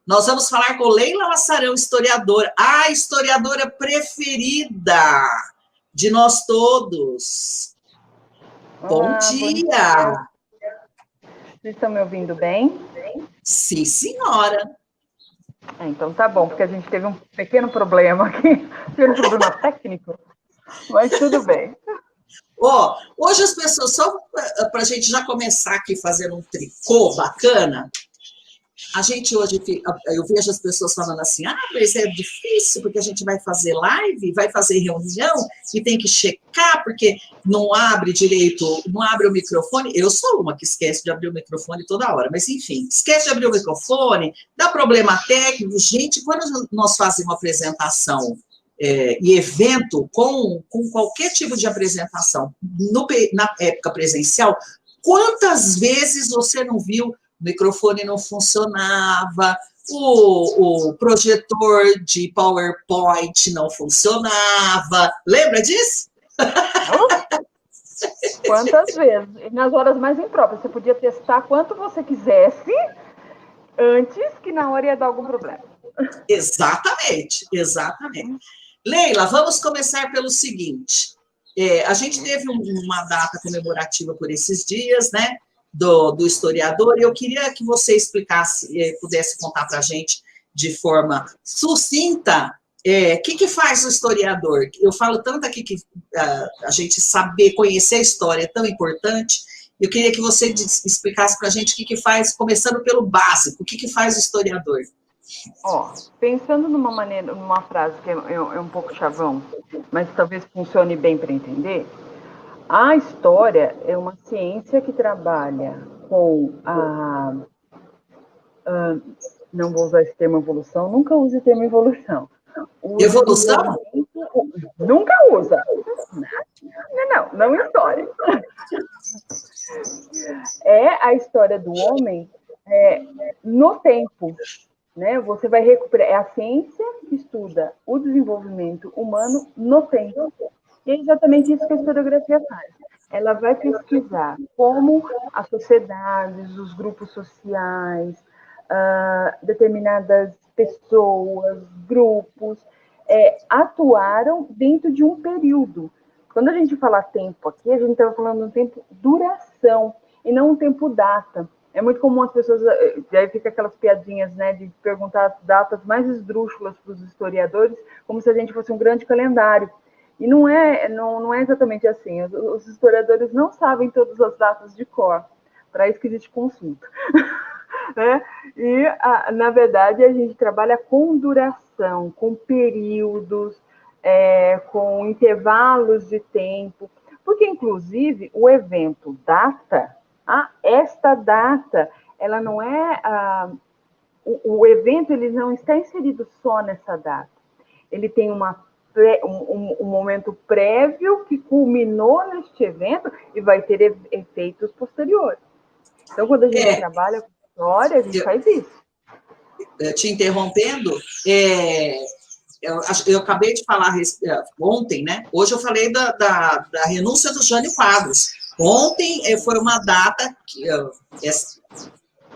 Nós vamos falar com Leila Massarão, historiadora, a historiadora preferida de nós todos. Bom dia! Vocês estão me ouvindo bem? Sim, senhora. Então tá bom, porque a gente teve um pequeno problema aqui, um problema técnico, mas tudo bem. Hoje as pessoas, só para a gente já começar aqui fazendo um tricô bacana, a gente hoje, eu vejo as pessoas falando assim, mas é difícil, porque a gente vai fazer live, vai fazer reunião, e tem que checar, porque não abre direito, não abre o microfone. Eu sou uma que esquece de abrir o microfone toda hora, mas enfim, esquece de abrir o microfone, dá problema técnico. Gente, quando nós fazemos uma apresentação e evento com qualquer tipo de apresentação, na época presencial, quantas vezes você não viu o microfone não funcionava, o projetor de PowerPoint não funcionava. Lembra disso? Quantas vezes? E nas horas mais impróprias. Você podia testar quanto você quisesse antes que na hora ia dar algum problema. Exatamente, exatamente. Leila, vamos começar pelo seguinte. A gente teve uma data comemorativa por esses dias, né? Do historiador, e eu queria que você explicasse, pudesse contar para a gente de forma sucinta o que faz o historiador. Eu falo tanto aqui que a gente saber, conhecer a história é tão importante. Eu queria que você explicasse para a gente o que faz, começando pelo básico, o que faz o historiador. Pensando numa frase que é um pouco chavão, mas talvez funcione bem para entender. A história é uma ciência que trabalha com não vou usar esse termo evolução, nunca use o termo evolução. Evolução? Nunca usa. Não história. É a história do homem no tempo. Né? Você vai recuperar. É a ciência que estuda o desenvolvimento humano no tempo. E é exatamente isso que a historiografia faz. Ela vai pesquisar como as sociedades, os grupos sociais, determinadas pessoas, grupos, atuaram dentro de um período. Quando a gente fala tempo aqui, a gente está falando de um tempo duração, e não um tempo data. É muito comum as pessoas, aí fica aquelas piadinhas, né, de perguntar as datas mais esdrúxulas para os historiadores, como se a gente fosse um grande calendário. E não é exatamente assim. Os historiadores não sabem todas as datas de cor. Para isso que existe consulta. Né? E, na verdade, a gente trabalha com duração, com períodos, com intervalos de tempo, porque, inclusive, o evento data, esta data, ela não é... o evento ele não está inserido só nessa data. Ele tem um momento prévio que culminou neste evento e vai ter efeitos posteriores. Então, quando a gente trabalha com história, a gente faz isso. Te interrompendo, eu acabei de falar ontem, né? Hoje eu falei da renúncia do Jânio Quadros. Ontem foi uma data que,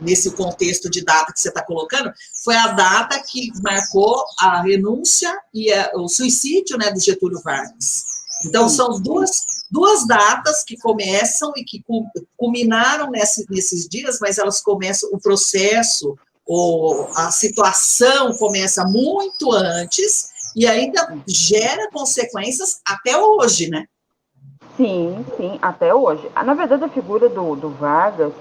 nesse contexto de data que você está colocando, foi a data que marcou a renúncia e o suicídio, né, do Getúlio Vargas. Então, são duas datas que começam e que culminaram nesses dias, mas elas começam, o processo, a situação começa muito antes e ainda gera consequências até hoje, né? Sim, até hoje. Na verdade, a figura do Vargas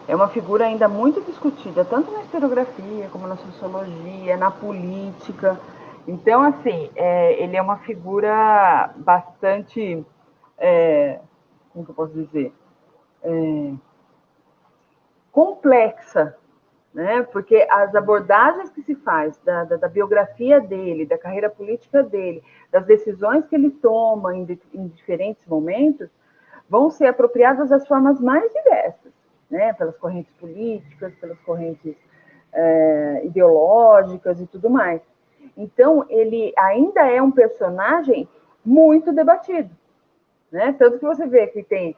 é uma figura ainda muito discutida, tanto na historiografia, como na sociologia, na política. Então, assim, ele é uma figura bastante, como que eu posso dizer, complexa, né? Porque as abordagens que se faz da biografia dele, da carreira política dele, das decisões que ele toma em diferentes momentos, vão ser apropriadas das formas mais diversas, né? Pelas correntes políticas, pelas correntes ideológicas e tudo mais. Então, ele ainda é um personagem muito debatido, né? Tanto que você vê que tem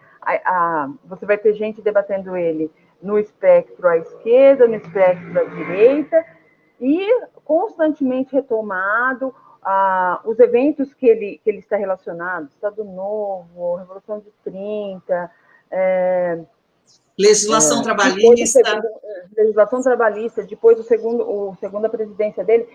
você vai ter gente debatendo ele no espectro à esquerda, no espectro à direita, e constantemente retomado os eventos que ele está relacionado, Estado Novo, Revolução de 30, legislação trabalhista. Legislação trabalhista, depois segunda presidência dele,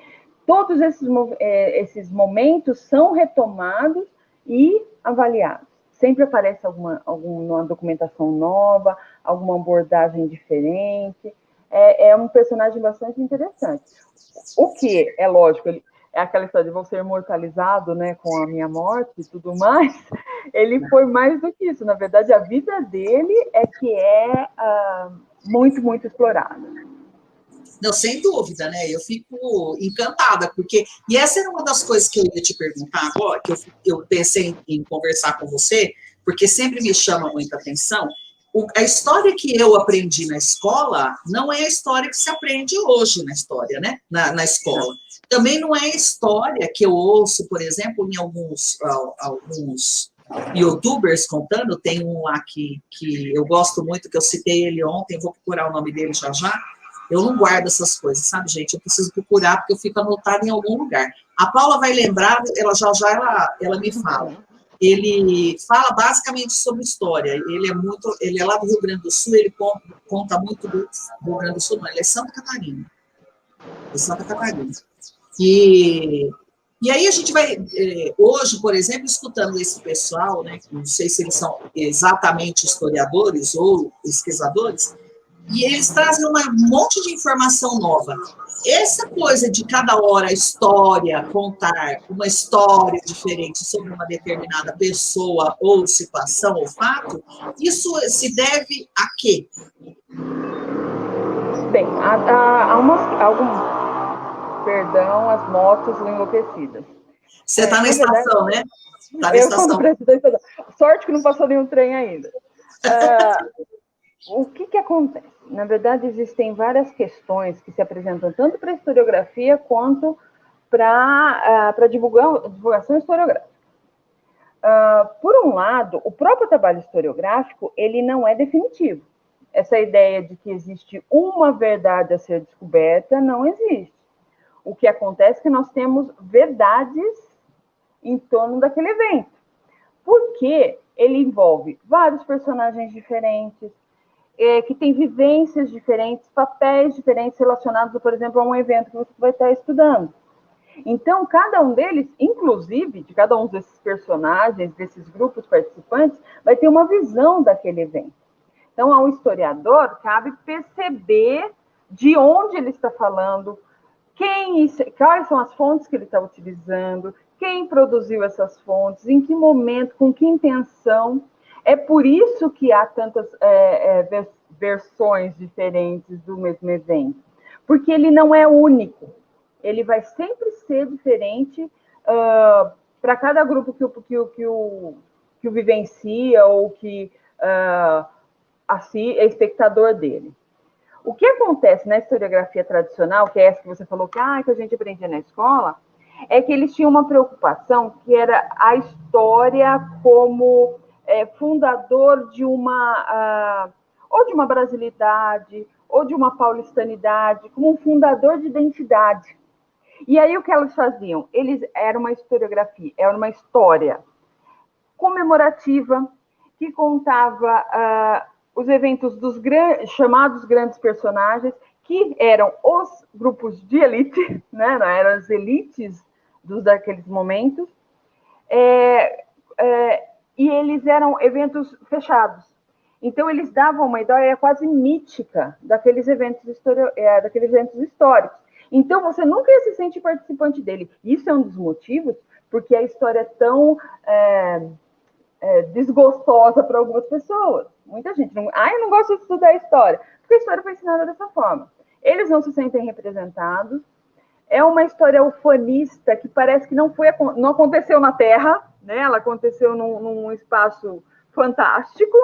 todos esses momentos são retomados e avaliados. Sempre aparece alguma documentação nova, alguma abordagem diferente. É um personagem bastante interessante. O que, é lógico, é aquela história de vou ser imortalizado, né, com a minha morte e tudo mais, ele foi mais do que isso. Na verdade, a vida dele é que é muito, muito explorada. Não, sem dúvida, né? Eu fico encantada, porque... E essa era uma das coisas que eu ia te perguntar agora, que eu pensei em conversar com você, porque sempre me chama muita atenção. A história que eu aprendi na escola não é a história que se aprende hoje na história, né? Na escola. Também não é a história que eu ouço, por exemplo, em alguns youtubers contando. Tem um lá que eu gosto muito, que eu citei ele ontem, vou procurar o nome dele já já. Eu não guardo essas coisas, sabe, gente? Eu preciso procurar, porque eu fico anotada em algum lugar. A Paula vai lembrar, ela já ela me fala. Ele fala basicamente sobre história. Ele é lá do Rio Grande do Sul, ele conta muito do Rio Grande do Sul, não, ele é Santa Catarina. É Santa Catarina. E aí a gente vai, hoje, por exemplo, escutando esse pessoal, né, não sei se eles são exatamente historiadores ou pesquisadores, e eles trazem um monte de informação nova. Essa coisa de cada hora a história, contar uma história diferente sobre uma determinada pessoa ou situação ou fato, isso se deve a quê? Bem, perdão, as motos enlouquecidas. Você está na estação, né? Tá na estação. Sorte que não passou nenhum trem ainda. O que acontece? Na verdade, existem várias questões que se apresentam tanto para a historiografia quanto para divulgação historiográfica. Por um lado, o próprio trabalho historiográfico, ele não é definitivo. Essa ideia de que existe uma verdade a ser descoberta não existe. O que acontece é que nós temos verdades em torno daquele evento, porque ele envolve vários personagens diferentes, que têm vivências diferentes, papéis diferentes relacionados, por exemplo, a um evento que você vai estar estudando. Então, cada um deles, inclusive, de cada um desses personagens, desses grupos participantes, vai ter uma visão daquele evento. Então, ao historiador, cabe perceber de onde ele está falando, quais são as fontes que ele está utilizando, quem produziu essas fontes, em que momento, com que intenção. É por isso que há tantas versões diferentes do mesmo evento, porque ele não é único, ele vai sempre ser diferente para cada grupo que o vivencia ou que assim, é espectador dele. O que acontece na historiografia tradicional, que é essa que você falou que a gente aprendia na escola, é que eles tinham uma preocupação que era a história como fundador de ou de uma brasilidade, ou de uma paulistanidade, como um fundador de identidade. E aí o que elas faziam? Era uma historiografia, era uma história comemorativa que contava os eventos dos chamados grandes personagens, que eram os grupos de elite, né? Não eram as elites daqueles momentos, e eles eram eventos fechados. Então, eles davam uma ideia quase mítica daqueles eventos históricos. Então, você nunca se sente participante dele. Isso é um dos motivos porque a história é tão desgostosa para algumas pessoas. Muita gente eu não gosto de estudar a história, porque a história foi ensinada dessa forma. Eles não se sentem representados. É uma história ufanista que parece que não aconteceu na Terra, né? Ela aconteceu num espaço fantástico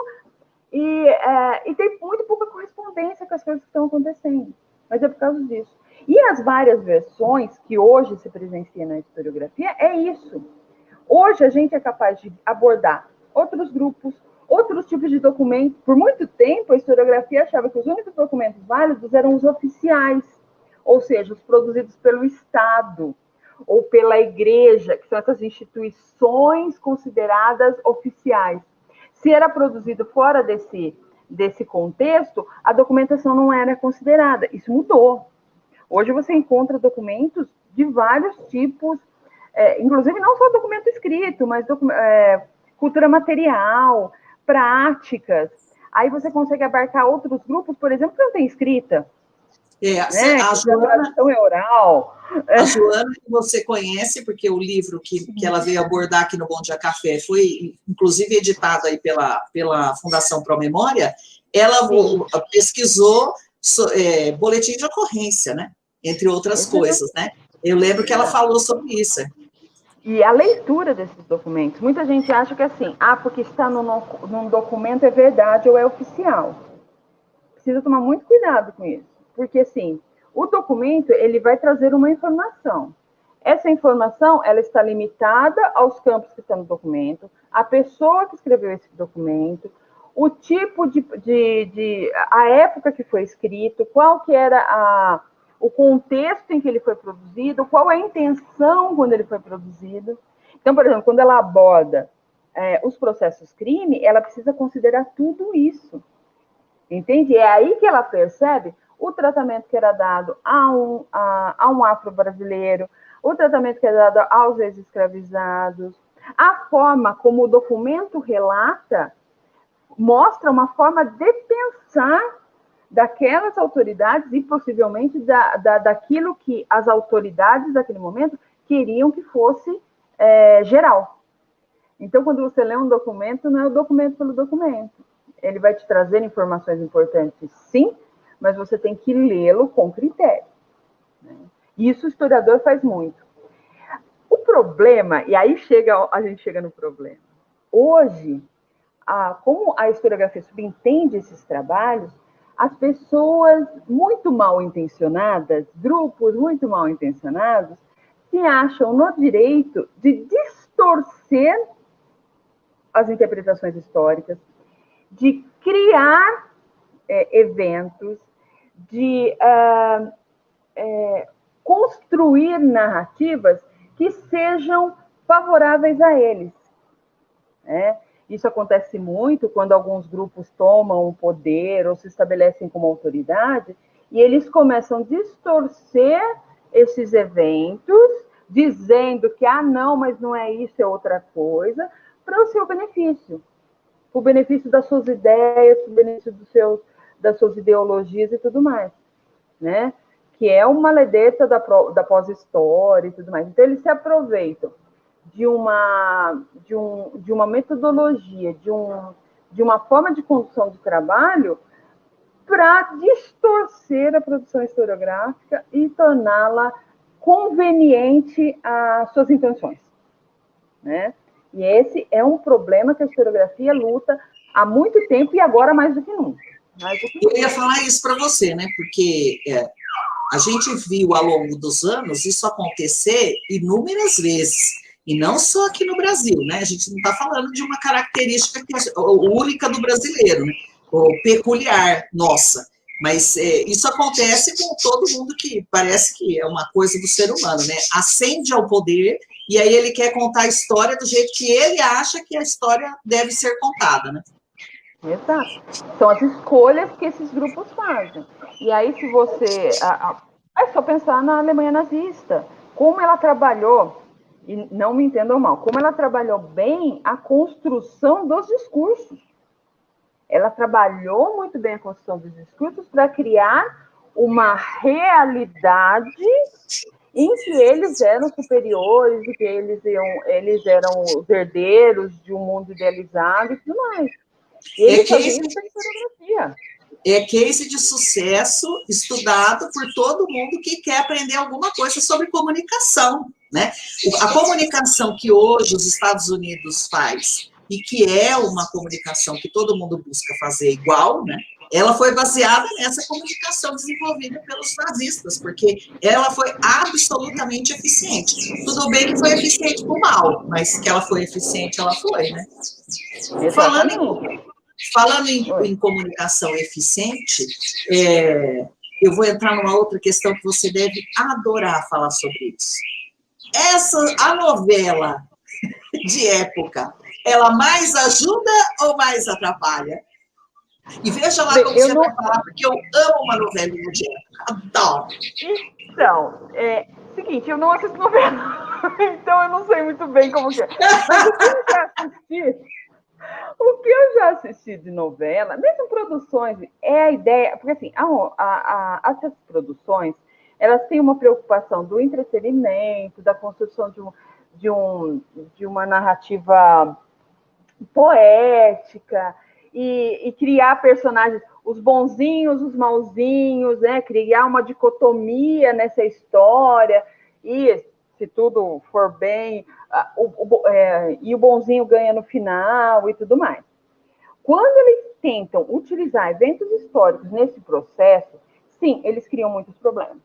e tem muito pouca correspondência com as coisas que estão acontecendo. Mas é por causa disso. E as várias versões que hoje se presencia na historiografia é isso. Hoje a gente é capaz de abordar outros grupos, outros tipos de documentos. Por muito tempo, a historiografia achava que os únicos documentos válidos eram os oficiais, ou seja, os produzidos pelo Estado ou pela igreja, que são essas instituições consideradas oficiais. Se era produzido fora desse contexto, a documentação não era considerada. Isso mudou. Hoje você encontra documentos de vários tipos, inclusive não só documento escrito, mas cultura material, práticas. Aí você consegue abarcar outros grupos, por exemplo, que não tem escrita. A Joana é oral. A Joana, que você conhece, porque o livro que ela veio abordar aqui no Bom Dia Café foi, inclusive, editado aí pela Fundação Pro Memória, ela pesquisou boletim de ocorrência, né? Entre outras coisas, né? Eu lembro que ela falou sobre isso. E a leitura desses documentos, muita gente acha que assim, porque está num documento é verdade ou é oficial. Precisa tomar muito cuidado com isso, porque assim, o documento ele vai trazer uma informação. Essa informação ela está limitada aos campos que estão no documento, a pessoa que escreveu esse documento, o tipo a época que foi escrito, qual que era o contexto em que ele foi produzido, qual a intenção quando ele foi produzido. Então, por exemplo, quando ela aborda os processos crime, ela precisa considerar tudo isso. Entende? É aí que ela percebe o tratamento que era dado a um afro-brasileiro, o tratamento que era dado aos ex-escravizados, a forma como o documento relata mostra uma forma de pensar daquelas autoridades e possivelmente daquilo que as autoridades daquele momento queriam que fosse geral. Então, quando você lê um documento, não é o documento pelo documento. Ele vai te trazer informações importantes, sim, mas você tem que lê-lo com critério. Isso o historiador faz muito. O problema, e aí a gente chega no problema. Hoje, como a historiografia subentende esses trabalhos, as pessoas muito mal intencionadas, grupos muito mal intencionados, se acham no direito de distorcer as interpretações históricas, de criar eventos, de construir narrativas que sejam favoráveis a eles. Isso acontece muito quando alguns grupos tomam o poder ou se estabelecem como autoridade e eles começam a distorcer esses eventos, dizendo que, não, mas não é isso, é outra coisa, para o seu benefício. Para o benefício das suas ideias, para o benefício das suas ideologias e tudo mais, né? Que é uma maledeta da pós-história e tudo mais. Então, eles se aproveitam de uma metodologia, de uma forma de condução do trabalho para distorcer a produção historiográfica e torná-la conveniente às suas intenções, né? E esse é um problema que a historiografia luta há muito tempo e agora mais do que nunca. Eu ia falar isso para você, né? Porque a gente viu ao longo dos anos isso acontecer inúmeras vezes. E não só aqui no Brasil, né? A gente não está falando de uma característica única do brasileiro, né? Ou peculiar nossa. Mas isso acontece com todo mundo que parece que é uma coisa do ser humano, né? Ascende ao poder e aí ele quer contar a história do jeito que ele acha que a história deve ser contada, né? Exato. São as escolhas que esses grupos fazem. E aí, se você... É só pensar na Alemanha nazista. Como ela trabalhou, e não me entendam mal, como ela trabalhou bem a construção dos discursos. Ela trabalhou muito bem a construção dos discursos para criar uma realidade em que eles eram superiores, em que eles eram os herdeiros de um mundo idealizado e tudo mais. E eles faziam isso na historiografia. É case de sucesso estudado por todo mundo que quer aprender alguma coisa sobre comunicação, né? A comunicação que hoje os Estados Unidos faz e que é uma comunicação que todo mundo busca fazer igual, né? Ela foi baseada nessa comunicação desenvolvida pelos nazistas, porque ela foi absolutamente eficiente. Tudo bem que foi eficiente para o mal, mas que ela foi eficiente, ela foi, né? Falando em comunicação eficiente, eu vou entrar numa outra questão que você deve adorar falar sobre isso. A novela de época, ela mais ajuda ou mais atrapalha? E veja lá como você vai falar, porque eu amo uma novelinha de época, adoro. Então, seguinte, eu não assisto novela, então eu não sei muito bem como que é. Mas o que eu já assisti de novela, mesmo produções, é a ideia, porque assim, essas produções, elas têm uma preocupação do entretenimento, da construção de uma narrativa poética, e criar personagens, os bonzinhos, os mauzinhos, né? Criar uma dicotomia nessa história, e se tudo for bem, e o bonzinho ganha no final e tudo mais. Quando eles tentam utilizar eventos históricos nesse processo, sim, eles criam muitos problemas.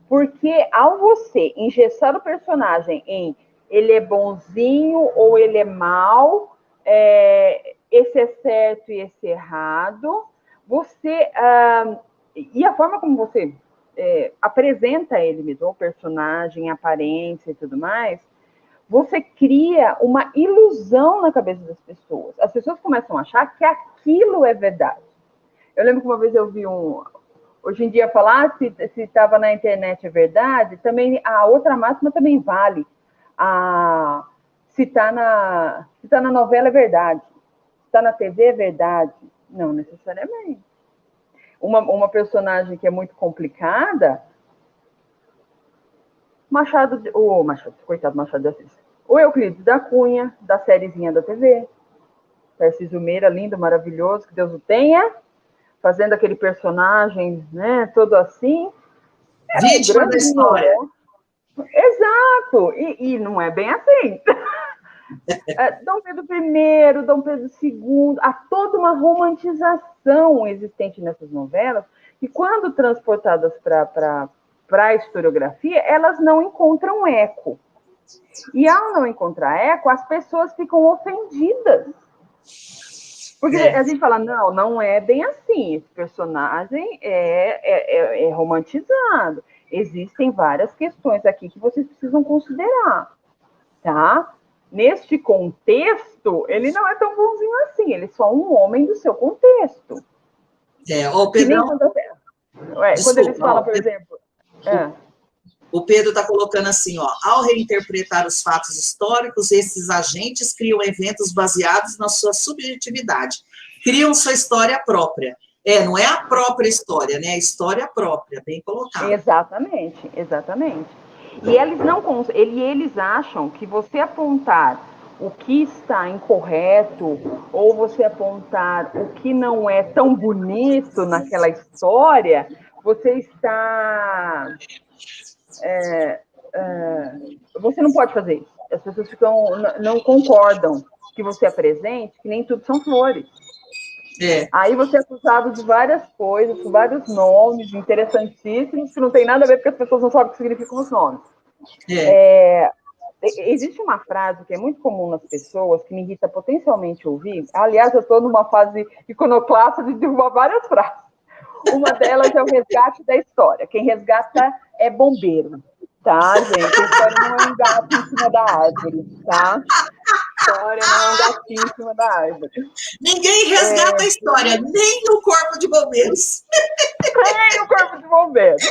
Porque ao você engessar o personagem em ele é bonzinho ou ele é mau, esse é certo e esse é errado, você... e a forma como você apresenta ele mesmo, o personagem, a aparência e tudo mais, você cria uma ilusão na cabeça das pessoas. As pessoas começam a achar que aquilo é verdade. Eu lembro que uma vez eu vi hoje em dia, falar se estava na internet é verdade, também a outra máxima também vale. Se está na novela é verdade. Se está na TV é verdade. Não necessariamente. Uma personagem que é muito complicada, coitado Machado de Assis. O Euclides da Cunha, da sériezinha da TV. Tarcísio Meira, lindo, maravilhoso, que Deus o tenha. Fazendo aquele personagem, né, todo assim. Vítima da história. Exato, e não é bem assim. Dom Pedro I, Dom Pedro II, há toda uma romantização existente nessas novelas, e quando transportadas para a historiografia, elas não encontram eco. E ao não encontrar eco, as pessoas ficam ofendidas. Porque a gente fala, não é bem assim, esse personagem é romantizado. Existem várias questões aqui que vocês precisam considerar, tá? Neste contexto, ele não é tão bonzinho assim, ele é só um homem do seu contexto. Pedrão... Quando eles falam, por exemplo... O Pedro está colocando assim, ao reinterpretar os fatos históricos, esses agentes criam eventos baseados na sua subjetividade, criam sua história própria. Não é a própria história, né? A história própria, bem colocado. Exatamente. E eles acham que você apontar o que está incorreto, ou você apontar o que não é tão bonito naquela história, você está... você não pode fazer isso. As pessoas não concordam que você apresente, que nem tudo são flores. Aí você é acusado de várias coisas, com vários nomes interessantíssimos, que não tem nada a ver, porque as pessoas não sabem o que significam os nomes. Existe uma frase que é muito comum nas pessoas, que me irrita potencialmente ouvir. Aliás, eu estou numa fase iconoclasta de derrubar várias frases. Uma delas é o resgate da história. Quem resgata é bombeiro, tá, gente? A história não é um gato em cima da árvore, tá? A história não é um gatinho em cima da árvore. Ninguém resgata a história, nem o corpo de bombeiros. Nem o corpo de bombeiros.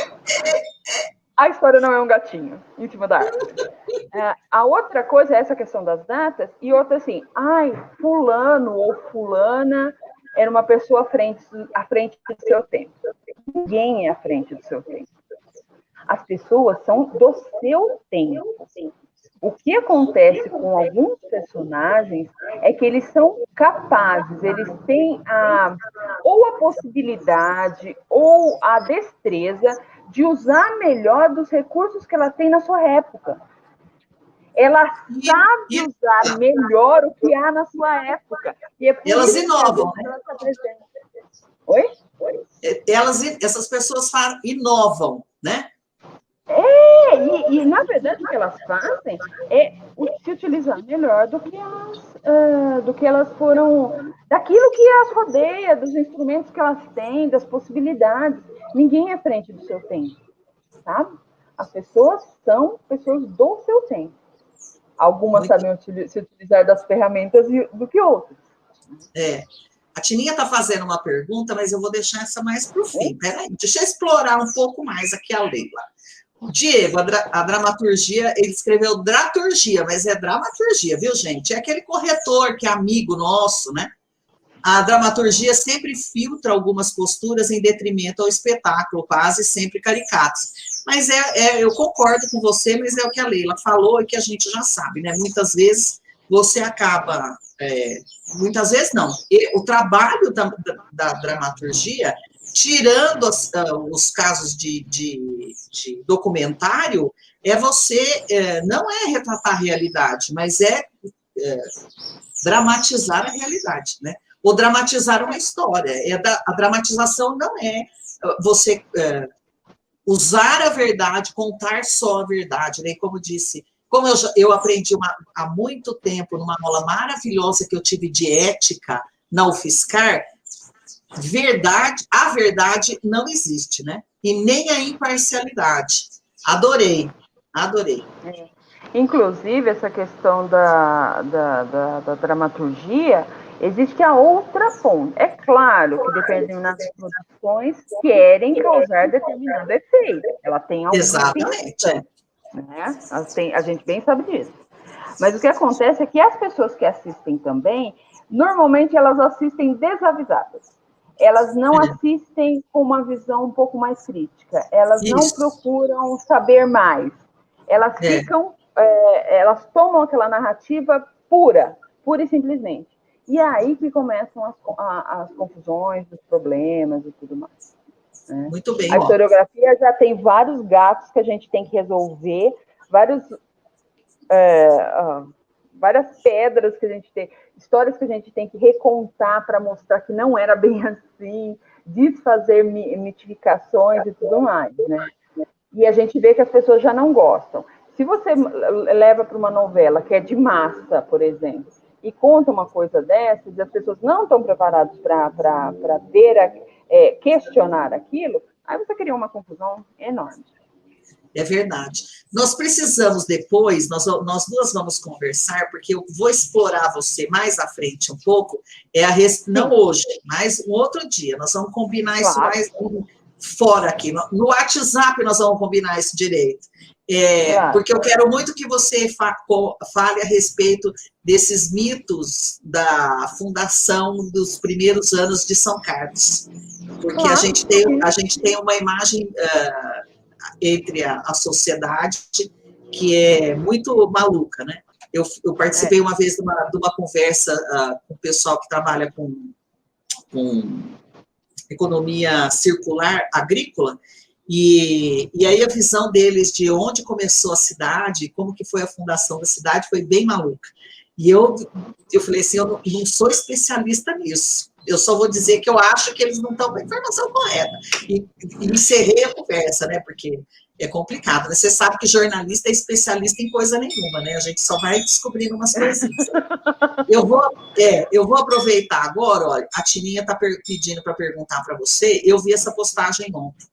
A história não é um gatinho em cima da árvore. A outra coisa é essa questão das datas, e outra assim, fulano ou fulana era uma pessoa à frente do seu tempo. Ninguém é à frente do seu tempo. As pessoas são do seu tempo. O que acontece com alguns personagens é que eles são capazes, eles têm ou a possibilidade ou a destreza de usar melhor dos recursos que ela tem na sua época. Ela sabe usar melhor o que há na sua época. E elas inovam, né? Oi? Essas pessoas inovam, né? E na verdade o que elas fazem é se utilizar melhor do que elas foram, daquilo que as rodeia, dos instrumentos que elas têm, das possibilidades. Ninguém é frente do seu tempo, sabe? As pessoas são pessoas do seu tempo. Algumas sabem se utilizar das ferramentas do que outras. A Tininha está fazendo uma pergunta, mas eu vou deixar essa mais para o fim. Peraí, deixa eu explorar um pouco mais aqui a Leila. Diego, a dramaturgia, ele escreveu draturgia, mas é dramaturgia, viu, gente? É aquele corretor que é amigo nosso, né? A dramaturgia sempre filtra algumas posturas em detrimento ao espetáculo, quase sempre caricatos. Mas eu concordo com você, mas é o que a Leila falou e que a gente já sabe, né? Muitas vezes você acaba... muitas vezes não. O trabalho da dramaturgia, tirando os casos de documentário, você não é retratar a realidade, mas dramatizar a realidade, né? Ou dramatizar uma história. A dramatização não é você usar a verdade, contar só a verdade, né? Como disse, como eu aprendi há muito tempo, numa aula maravilhosa que eu tive de ética na UFSCar, a verdade não existe, né? E nem a imparcialidade. Adorei. Inclusive, essa questão da dramaturgia, existe a outra ponta. É claro que determinadas produções querem causar determinado efeito. Ela tem alguma intenção, né? A gente bem sabe disso. Mas o que acontece é que as pessoas que assistem também, normalmente elas assistem desavisadas. Elas não assistem com uma visão um pouco mais crítica. Elas não procuram saber mais. Elas ficam... elas tomam aquela narrativa pura e simplesmente. E é aí que começam as confusões, os problemas e tudo mais. Né? Muito bem. A historiografia já tem vários gatos que a gente tem que resolver, várias pedras que a gente tem, histórias que a gente tem que recontar para mostrar que não era bem assim, desfazer mitificações e tudo mais, né? E a gente vê que as pessoas já não gostam. Se você leva para uma novela que é de massa, por exemplo, e conta uma coisa dessas, e as pessoas não estão preparadas para ver, questionar aquilo, aí você cria uma confusão enorme. É verdade. Nós precisamos depois, nós duas vamos conversar, porque eu vou explorar você mais à frente um pouco, não hoje, mas um outro dia. Nós vamos combinar isso mais fora aqui. No WhatsApp nós vamos combinar isso direito. Porque eu quero muito que você fale a respeito desses mitos da fundação dos primeiros anos de São Carlos. Porque a gente tem uma imagem entre a sociedade que é muito maluca, né? Eu participei uma vez de uma conversa com o pessoal que trabalha com economia circular agrícola, e aí a visão deles de onde começou a cidade, como que foi a fundação da cidade, foi bem maluca. E eu falei assim, eu não sou especialista nisso, eu só vou dizer que eu acho que eles não estão com a informação correta. E encerrei a conversa, né, porque é complicado, né? Você sabe que jornalista é especialista em coisa nenhuma, né? A gente só vai descobrindo umas coisinhas. Eu vou aproveitar agora, olha, a Tininha está pedindo para perguntar para você, eu vi essa postagem ontem.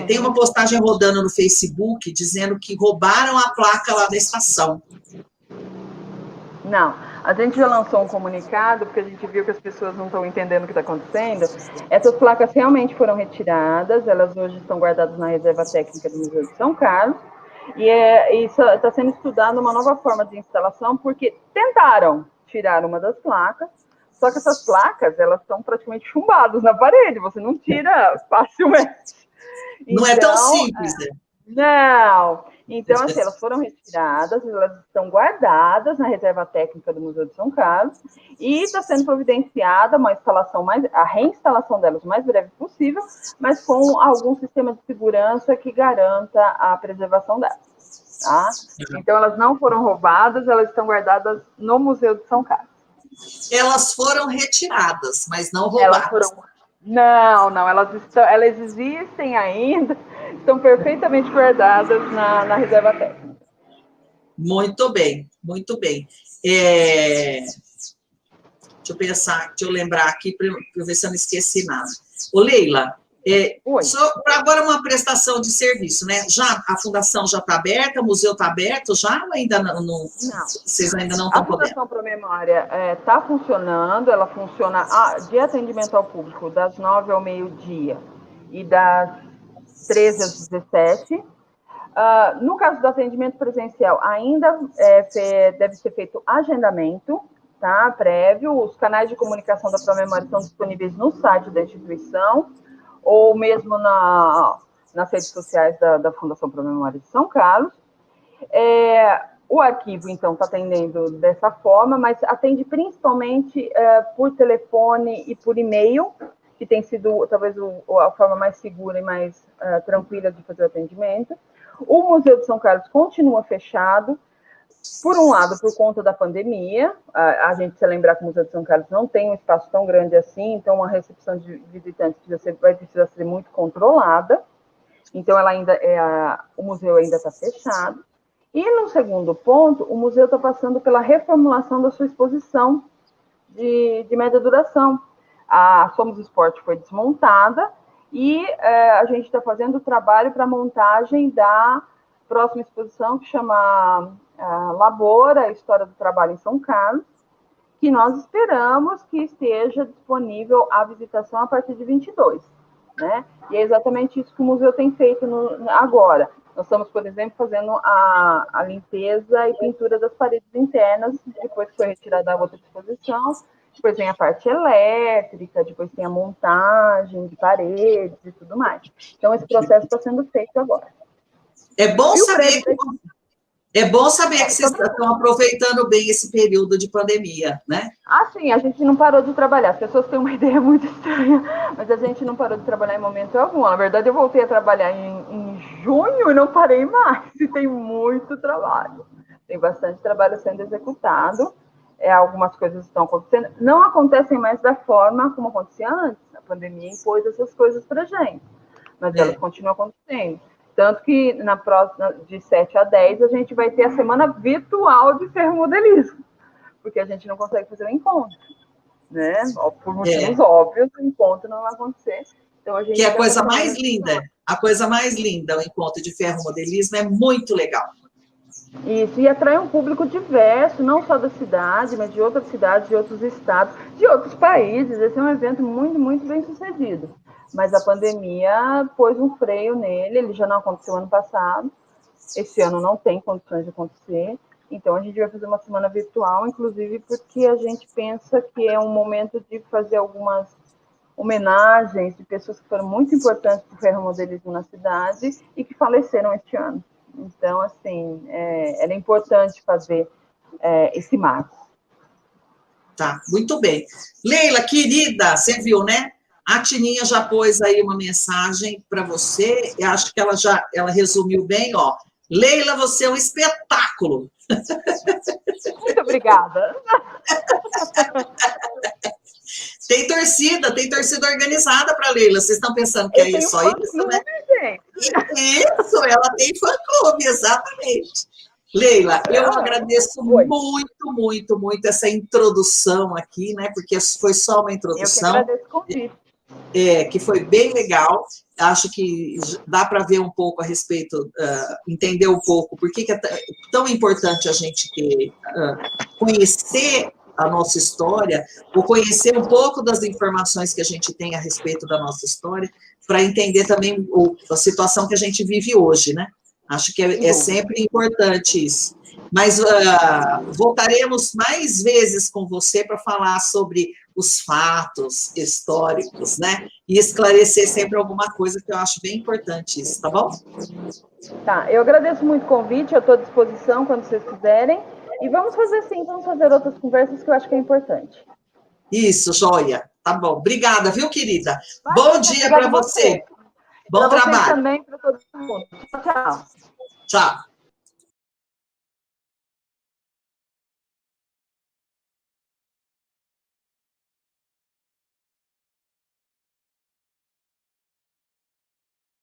Tem uma postagem rodando no Facebook dizendo que roubaram a placa lá da estação. Não, a gente já lançou um comunicado, porque a gente viu que as pessoas não estão entendendo o que está acontecendo. Essas placas realmente foram retiradas, elas hoje estão guardadas na Reserva Técnica do Museu de São Carlos, e está sendo estudada uma nova forma de instalação, porque tentaram tirar uma das placas, só que essas placas, elas estão praticamente chumbadas na parede, você não tira facilmente. Não é tão simples, né? Não. Então, assim, elas foram retiradas, elas estão guardadas na Reserva Técnica do Museu de São Carlos e está sendo providenciada a reinstalação delas o mais breve possível, mas com algum sistema de segurança que garanta a preservação delas. Tá? Então, elas não foram roubadas, elas estão guardadas no Museu de São Carlos. Elas foram retiradas, mas não roubadas. Não, elas existem ainda, estão perfeitamente guardadas na Reserva Técnica. Muito bem, muito bem. Deixa eu pensar, deixa eu lembrar aqui para eu ver se eu não esqueci nada. Ô, Leila, Agora uma prestação de serviço, né? Já a fundação já está aberta, o museu está aberto já ou ainda não? Vocês ainda não estão podendo? A Fundação Pro Memória está funcionando, ela funciona de atendimento ao público das 9 ao meio-dia e das 13 às 17. No caso do atendimento presencial, ainda deve ser feito agendamento, tá? Prévio. Os canais de comunicação da Pro Memória estão disponíveis no site da instituição, ou mesmo nas redes sociais da Fundação Pro Memória de São Carlos. O arquivo, então, está atendendo dessa forma, mas atende principalmente por telefone e por e-mail, que tem sido, talvez, a forma mais segura e mais tranquila de fazer o atendimento. O Museu de São Carlos continua fechado, por um lado, por conta da pandemia. A gente precisa lembrar que o Museu de São Carlos não tem um espaço tão grande assim, então a recepção de visitantes vai precisar ser muito controlada. Então, o museu ainda está fechado. E, no segundo ponto, o museu está passando pela reformulação da sua exposição de média duração. A Somos Esporte foi desmontada e a gente está fazendo o trabalho para a montagem da próxima exposição, que chama Labora, a História do Trabalho em São Carlos, que nós esperamos que esteja disponível à visitação a partir de 22, né? E é exatamente isso que o museu tem feito agora. Nós estamos, por exemplo, fazendo a limpeza e pintura das paredes internas, depois que foi retirada a outra exposição. Depois vem a parte elétrica, depois tem a montagem de paredes e tudo mais. Então, esse processo está sendo feito agora. É bom saber que vocês estão aproveitando bem esse período de pandemia, né? Sim, a gente não parou de trabalhar. As pessoas têm uma ideia muito estranha, mas a gente não parou de trabalhar em momento algum. Na verdade, eu voltei a trabalhar em junho e não parei mais. E tem muito trabalho. Tem bastante trabalho sendo executado. Algumas coisas estão acontecendo. Não acontecem mais da forma como acontecia antes. A pandemia impôs essas coisas para a gente. Mas elas continuam acontecendo. Tanto que na próxima, de 7 a 10, a gente vai ter a semana virtual de ferromodelismo, porque a gente não consegue fazer o encontro, né? Por motivos óbvios, o encontro não vai acontecer. Então, a gente que é a coisa mais linda, o encontro de ferromodelismo é muito legal. Isso, e atrai um público diverso, não só da cidade, mas de outras cidades, de outros estados, de outros países. Esse é um evento muito, muito bem sucedido. Mas a pandemia pôs um freio nele, ele já não aconteceu ano passado, esse ano não tem condições de acontecer, então a gente vai fazer uma semana virtual, inclusive porque a gente pensa que é um momento de fazer algumas homenagens de pessoas que foram muito importantes para o ferromodelismo na cidade e que faleceram este ano. Então, assim, era importante fazer esse marco. Tá, muito bem. Leila, querida, você viu, né? A Tininha já pôs aí uma mensagem para você, eu acho que ela resumiu bem, ó. Leila, você é um espetáculo. Muito obrigada. Tem torcida organizada para Leila. Vocês estão pensando que é só isso, né? Isso, ela tem fã-clube, exatamente. Leila, eu agradeço muito, muito, muito essa introdução aqui, né? Porque foi só uma introdução. Eu que agradeço o convite. Que foi bem legal. Acho que dá para ver um pouco a respeito, entender um pouco por que é tão importante a gente conhecer a nossa história, ou conhecer um pouco das informações que a gente tem a respeito da nossa história, para entender também a situação que a gente vive hoje, né? Acho que é sempre importante isso. Mas voltaremos mais vezes com você para falar sobre os fatos históricos, né? E esclarecer sempre alguma coisa que eu acho bem importante isso, tá bom? Tá, eu agradeço muito o convite, eu estou à disposição quando vocês quiserem. E vamos fazer sim, vamos fazer outras conversas que eu acho que é importante. Isso, joia. Tá bom. Obrigada, viu, querida? Bom dia para você. Bom trabalho. Também para todo mundo. Tchau. Tchau.